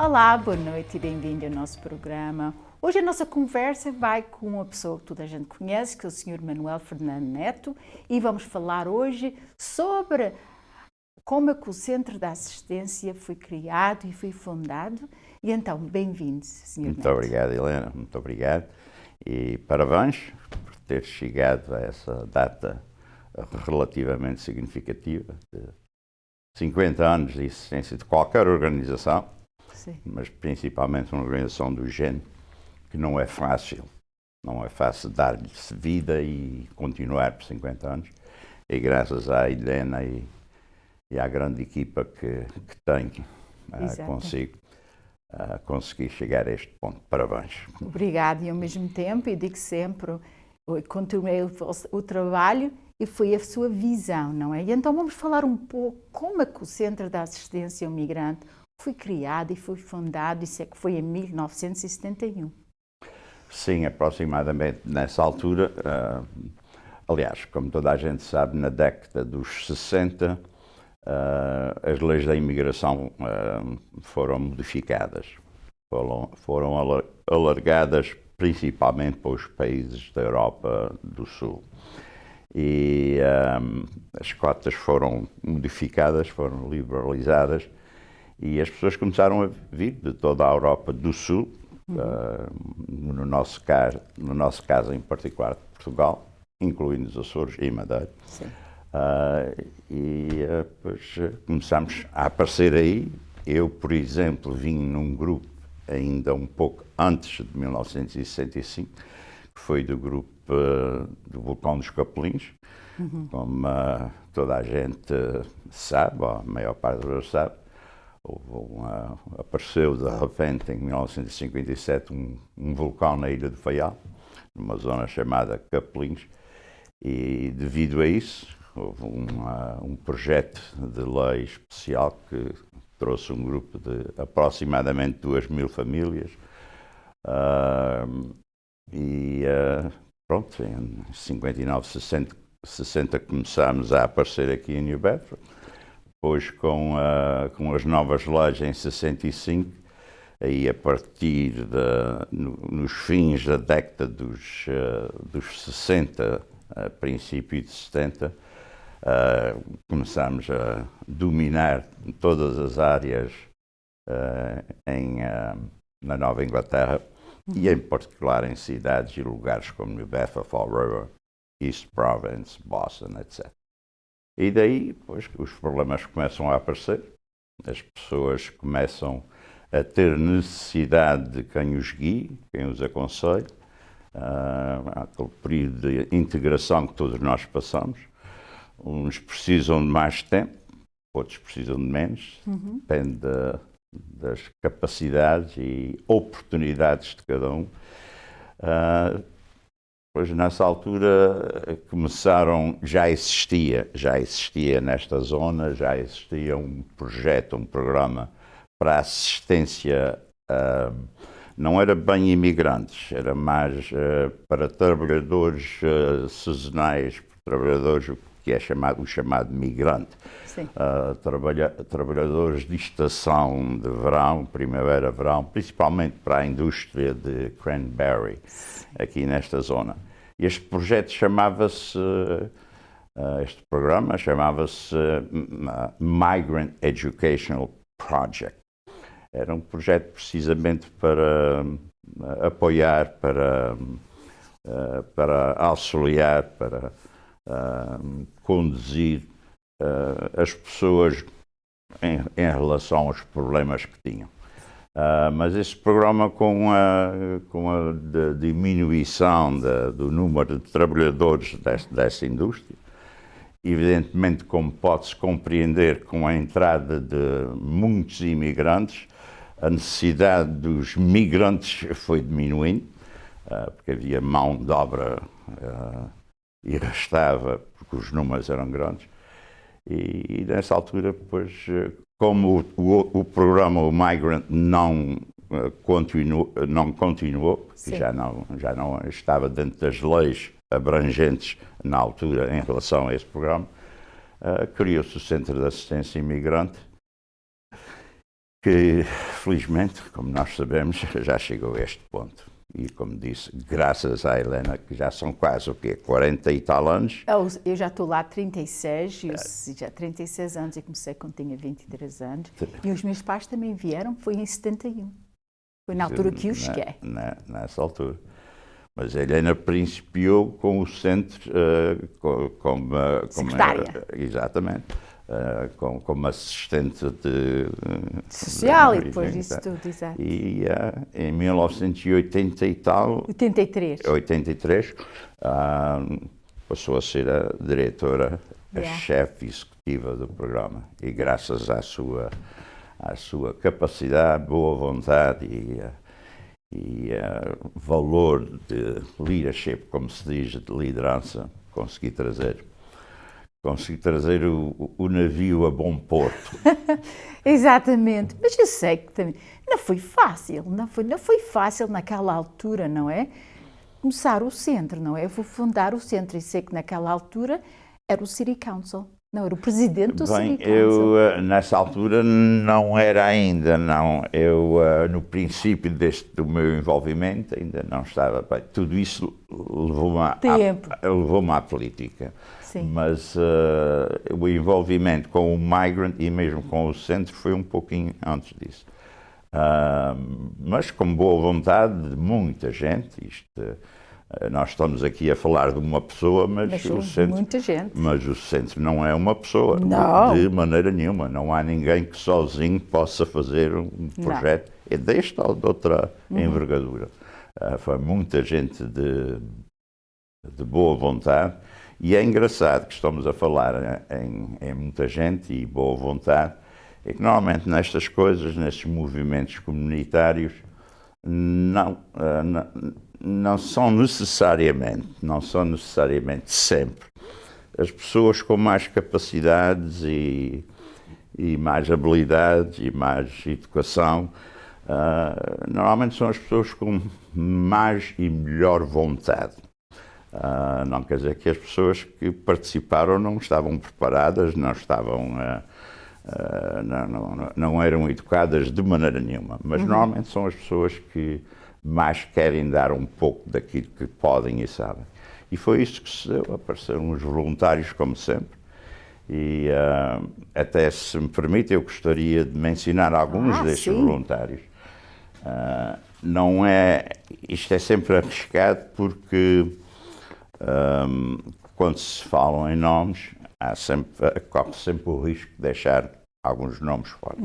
Olá, boa noite e bem-vindo ao nosso programa. Hoje a nossa conversa vai com uma pessoa que toda a gente conhece, que é o Sr. Manuel Fernando Neto, e vamos falar hoje sobre como é que o Centro da Assistência foi criado e foi fundado. E então, bem-vindo, Sr. Neto. Muito obrigado, Helena, muito obrigado. E parabéns por ter chegado a essa data relativamente significativa de 50 anos de existência de qualquer organização, Sim. mas principalmente uma organização do género, que não é fácil. Não é fácil dar-lhe-se vida e continuar por 50 anos. E graças à Helena e à grande equipa que tenho consigo, consegui chegar a este ponto. Parabéns. Obrigada, e ao mesmo tempo, eu digo sempre, continuei o trabalho e foi a sua visão, não é? E então vamos falar um pouco como é que o Centro da Assistência ao Migrante foi criado e foi fundado, isso é que foi em 1971. Sim, aproximadamente nessa altura. Aliás, como toda a gente sabe, na década dos 60, as leis da imigração foram modificadas. Foram alargadas principalmente para os países da Europa do Sul. E as cotas foram modificadas, foram liberalizadas, e as pessoas começaram a vir de toda a Europa do Sul, no nosso caso em particular de Portugal, incluindo os Açores e Madeira. Sim. Depois começamos a aparecer aí. Eu, por exemplo, vim num grupo ainda um pouco antes de 1965, que foi do grupo do Vulcão dos Capelinhos, como toda a gente sabe, ou a maior parte das pessoas sabe. Apareceu de repente em 1957 um vulcão na Ilha do Faial, numa zona chamada Capelinhos, e devido a isso houve um projeto de lei especial que trouxe um grupo de aproximadamente 2.000 famílias, pronto, em 59, 60 começámos a aparecer aqui em New Bedford. Depois, com as novas leis em 65, aí a partir nos fins da década dos 60, a princípio de 70, começámos a dominar todas as áreas na Nova Inglaterra, e em particular em cidades e lugares como New Bedford, Fall River, East Province, Boston, etc. E daí, pois, os problemas começam a aparecer, as pessoas começam a ter necessidade de quem os guie, quem os aconselhe, aquele período de integração que todos nós passamos. Uns precisam de mais tempo, outros precisam de menos, depende das capacidades e oportunidades de cada um. Pois nessa altura já existia nesta zona, já existia um projeto, um programa para assistência, não era bem imigrantes, era mais para trabalhadores sazonais, trabalhadores que é o chamado migrante. Trabalhadores de estação de verão, primavera, verão, principalmente para a indústria de cranberry, aqui nesta zona. Este projeto este programa chamava-se Migrant Educational Project. Era um projeto precisamente para apoiar, para auxiliar, para conduzir as pessoas em relação aos problemas que tinham. Mas esse programa, com a diminuição do número de trabalhadores dessa indústria, evidentemente, como pode-se compreender, com a entrada de muitos imigrantes, a necessidade dos migrantes foi diminuindo, porque havia mão de obra e restava, porque os números eram grandes. E nessa altura, depois, como o programa, o Migrant, não continuou, porque já não estava dentro das leis abrangentes na altura em relação a esse programa, criou-se o Centro de Assistência Imigrante, que felizmente, como nós sabemos, já chegou a este ponto. E como disse, graças à Helena, que já são quase, 40 e tal anos. Eu já estou lá há 36, já 36 anos, eu comecei quando tinha 23 anos. E os meus pais também vieram, foi em 71. Foi na altura que eu cheguei. Nessa altura. Mas a Helena principiou com o centro como secretária. Exatamente. Como assistente de social e depois disso tudo, exato. E em 1980 e tal, 83, passou a ser a diretora, a chefe executiva do programa. E graças à sua capacidade, boa vontade e valor de leadership, como se diz, de liderança, consegui trazer o navio a bom porto. Exatamente, mas eu sei que também não foi fácil naquela altura, não é? Começar o centro, não é? Eu vou fundar o centro e sei que naquela altura era o City Council, não era o presidente do City Council. Eu nessa altura não era ainda, não. Eu no princípio do meu envolvimento ainda não estava bem. Tudo isso levou-me à política. Sim. Mas o envolvimento com o Migrant e mesmo com o centro foi um pouquinho antes disso. Mas com boa vontade de muita gente. Nós estamos aqui a falar de uma pessoa, mas o centro não é uma pessoa, não. De maneira nenhuma. Não há ninguém que sozinho possa fazer um projeto deste ou de outra envergadura. Foi muita gente de boa vontade. E é engraçado que estamos a falar em muita gente e boa vontade, é que normalmente nestas coisas, nestes movimentos comunitários, não são necessariamente sempre as pessoas com mais capacidades e mais habilidades e mais educação, normalmente são as pessoas com mais e melhor vontade. Não quer dizer que as pessoas que participaram não estavam preparadas, não eram educadas de maneira nenhuma, mas normalmente são as pessoas que mais querem dar um pouco daquilo que podem e sabem. E foi isso que se deu, apareceram os voluntários como sempre, e até se me permite, eu gostaria de mencionar alguns destes voluntários. Isto é sempre arriscado porque quando se falam em nomes, corre sempre o risco de deixar alguns nomes fora.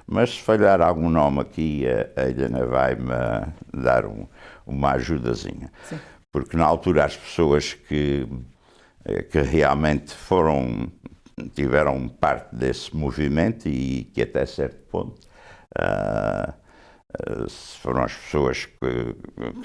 Mas se falhar algum nome aqui, a Helena vai-me dar uma ajudazinha. Sim. Porque na altura as pessoas que realmente tiveram parte desse movimento e que até certo ponto foram as pessoas que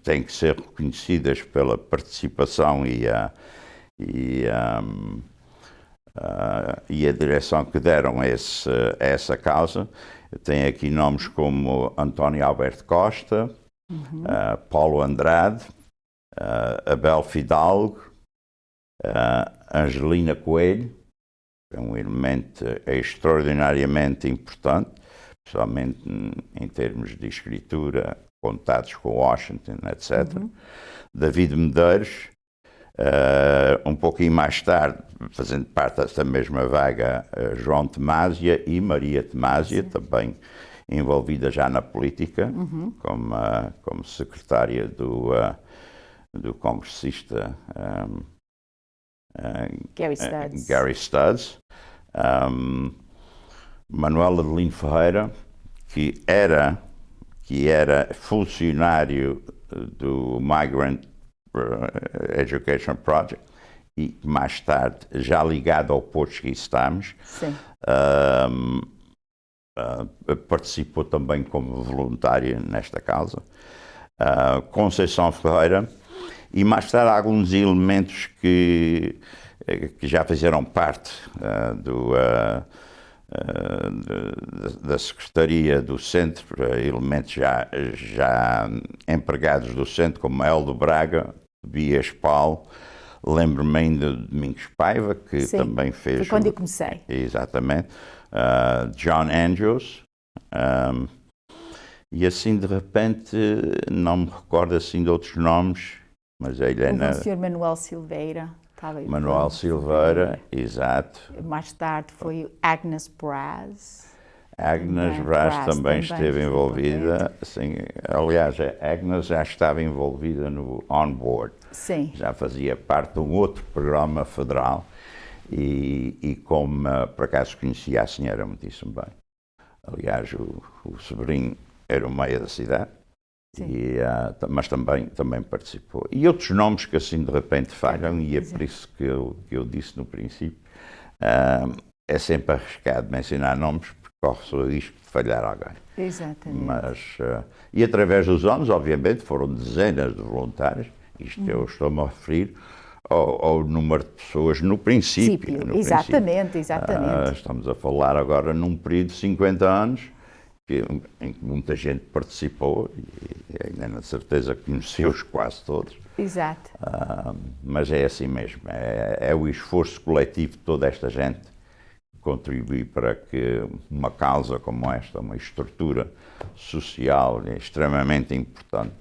têm que ser reconhecidas pela participação e a direção que deram a essa causa. Tem aqui nomes como António Alberto Costa, Paulo Andrade, Abel Fidalgo, Angelina Coelho, que é um elemento extraordinariamente importante, principalmente em termos de escritura, contatos com Washington, etc. David Medeiros, um pouquinho mais tarde, fazendo parte desta mesma vaga, João Temásia e Maria Temásia, também envolvida já na política, como secretária do congressista Gary Stubbs. Manuel Adelino Ferreira, que era funcionário do Migrant Education Project e mais tarde já ligado ao Portuguese Times, participou também como voluntária nesta causa. Conceição Ferreira e mais tarde alguns elementos que já fizeram parte da Secretaria do Centro, elementos já empregados do Centro, como Eldo Braga, Bias Paulo, lembro-me ainda de Domingos Paiva, que também fez... Foi quando eu comecei. Exatamente. John Andrews, E assim, de repente, não me recordo assim de outros nomes, mas ele é O Sr. Manuel Silveira. Manuel Silveira, exato. Mais tarde foi Agnes Braz. Agnes Braz também esteve envolvida. Assim, aliás, a Agnes já estava envolvida no On Board. Sim. Já fazia parte de um outro programa federal e como por acaso conhecia a senhora muitíssimo bem. Aliás, o sobrinho era o meio da cidade. E, mas também participou. E outros nomes que assim de repente falham, e é por isso que eu disse no princípio, é sempre arriscado mencionar nomes, porque corre-se o risco de falhar alguém. Exatamente. Mas, e através dos anos, obviamente, foram dezenas de voluntários, isto eu estou-me a referir ao número de pessoas no princípio. Exatamente, exatamente. Estamos a falar agora num período de 50 anos, em que muita gente participou e ainda na certeza conheceu-os quase todos. Exato. Mas é assim mesmo, é o esforço coletivo de toda esta gente que contribui para que uma causa como esta, uma estrutura social extremamente importante,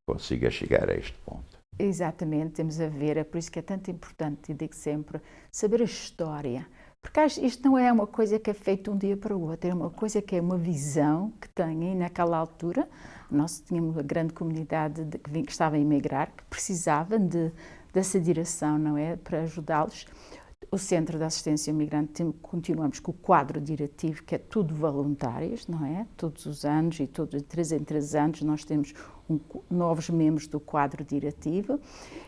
consiga chegar a este ponto. Exatamente, temos a ver, é por isso que é tanto importante, e digo sempre, saber a história. Porque isto não é uma coisa que é feita um dia para o outro, é uma coisa que é uma visão que têm naquela altura. Nós tínhamos uma grande comunidade que estava a emigrar, que precisava dessa direção, não é? Para ajudá-los. O Centro de Assistência ao Migrante, continuamos com o quadro diretivo, que é tudo voluntários, não é? Todos os anos e de 3 em 3 anos nós temos novos membros do quadro diretivo.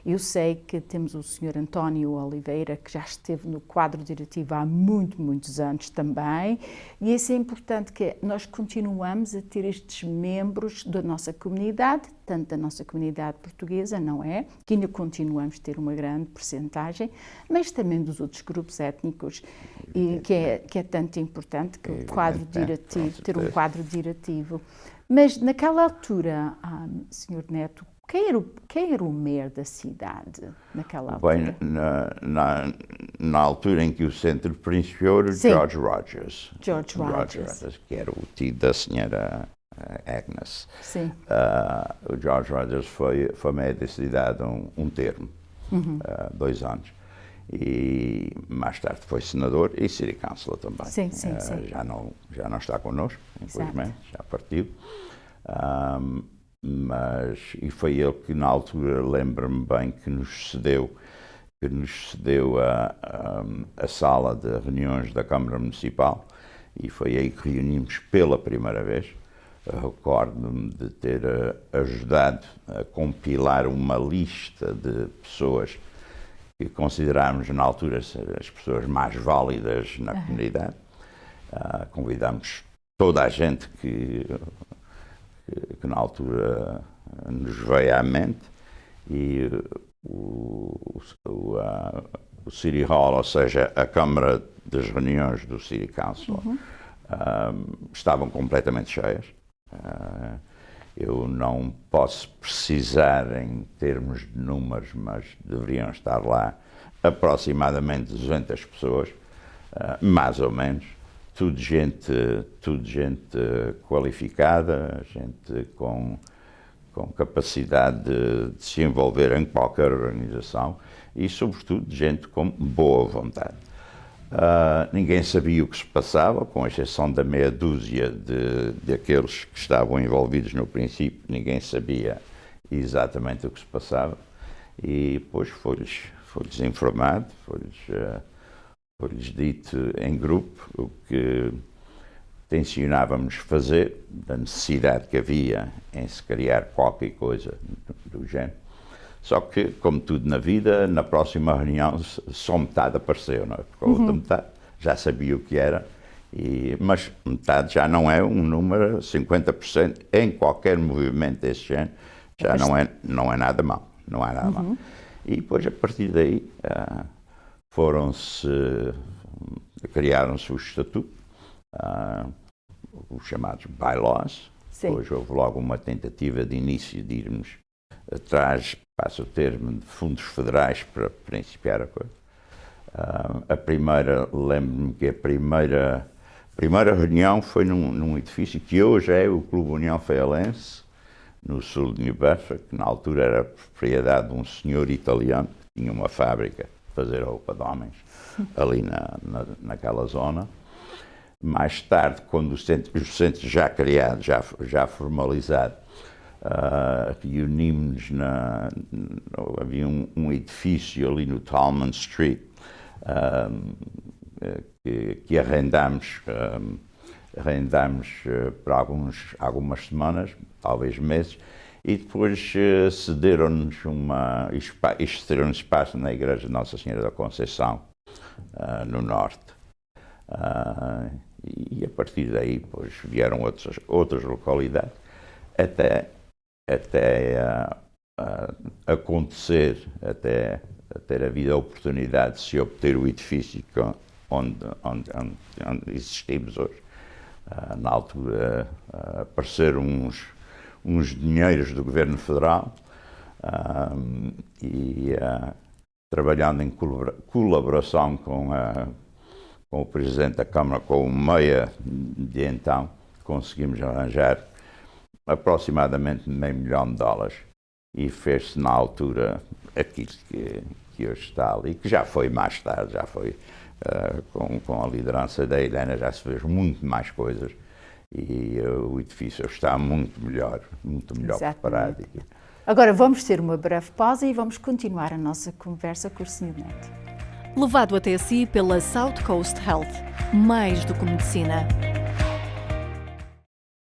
Eu sei que temos o Sr. António Oliveira, que já esteve no quadro diretivo há muitos anos também, e isso é importante, que nós continuamos a ter estes membros da nossa comunidade, tanto da nossa comunidade portuguesa, não é? Que ainda continuamos a ter uma grande percentagem, mas também dos outros grupos étnicos, e que é tanto importante que o quadro diretivo, ter um quadro diretivo. Mas naquela altura, Sr. Neto, quem era o mayor da cidade naquela altura? Bem, na altura em que o centro principiou, era George Rogers. George Rogers, que era o tio da senhora Agnes. Sim. O George Rogers foi mayor da cidade um termo, 2 anos. E mais tarde foi senador e city councilor também. Sim. Já não está connosco, infelizmente, já partiu. E foi ele que na altura, lembro-me bem, que nos cedeu a sala de reuniões da Câmara Municipal, e foi aí que reunimos pela primeira vez. Recordo-me de ter ajudado a compilar uma lista de pessoas que considerámos na altura ser as pessoas mais válidas na comunidade. Convidámos toda a gente que na altura nos veio à mente, e o City Hall, ou seja, a Câmara das Reuniões do City Council, estavam completamente cheias. Eu não posso precisar em termos de números, mas deveriam estar lá aproximadamente 200 pessoas, mais ou menos, tudo gente qualificada, gente com capacidade de se envolver em qualquer organização e, sobretudo, gente com boa vontade. Ninguém sabia o que se passava, com exceção da meia dúzia de aqueles que estavam envolvidos no princípio. Ninguém sabia exatamente o que se passava, e depois foi-lhes informado, foi-lhes dito em grupo o que tencionávamos fazer, da necessidade que havia em se criar qualquer coisa do género. Só que, como tudo na vida, na próxima reunião só metade apareceu, não é? Porque a outra metade já sabia o que era, mas metade já não é um número, 50% em qualquer movimento desse género, já não é nada mau, não é nada mau. E depois, a partir daí, criaram-se o estatuto, os chamados bylaws. Depois houve logo uma tentativa de início de irmos atrás, passo o termo, de fundos federais para principiar a coisa. Lembro-me que a primeira A primeira reunião foi num edifício que hoje é o Clube União Faialense, no sul de New Bedford, que na altura era propriedade de um senhor italiano que tinha uma fábrica de fazer roupa de homens ali naquela zona. Mais tarde, quando o centro já criado, já formalizado, reunimos havia um edifício ali no Tallman Street que arrendámos por algumas semanas, talvez meses, e depois cederam-nos espaço na Igreja de Nossa Senhora da Conceição, no norte. E a partir daí, pois, vieram outras localidades, até acontecer, até ter havido a oportunidade de se obter o edifício onde existimos hoje. Na altura apareceram uns dinheiros do Governo Federal e trabalhando em colaboração com o Presidente da Câmara, com o Meia de então, conseguimos arranjar aproximadamente $500 mil e fez-se na altura aquilo que hoje está ali, que já foi mais tarde, já foi com a liderança da Helena, já se fez muito mais coisas e o edifício está muito melhor preparado. Agora vamos ter uma breve pausa e vamos continuar a nossa conversa com o Sr. Neto. Levado até si pela South Coast Health, mais do que medicina.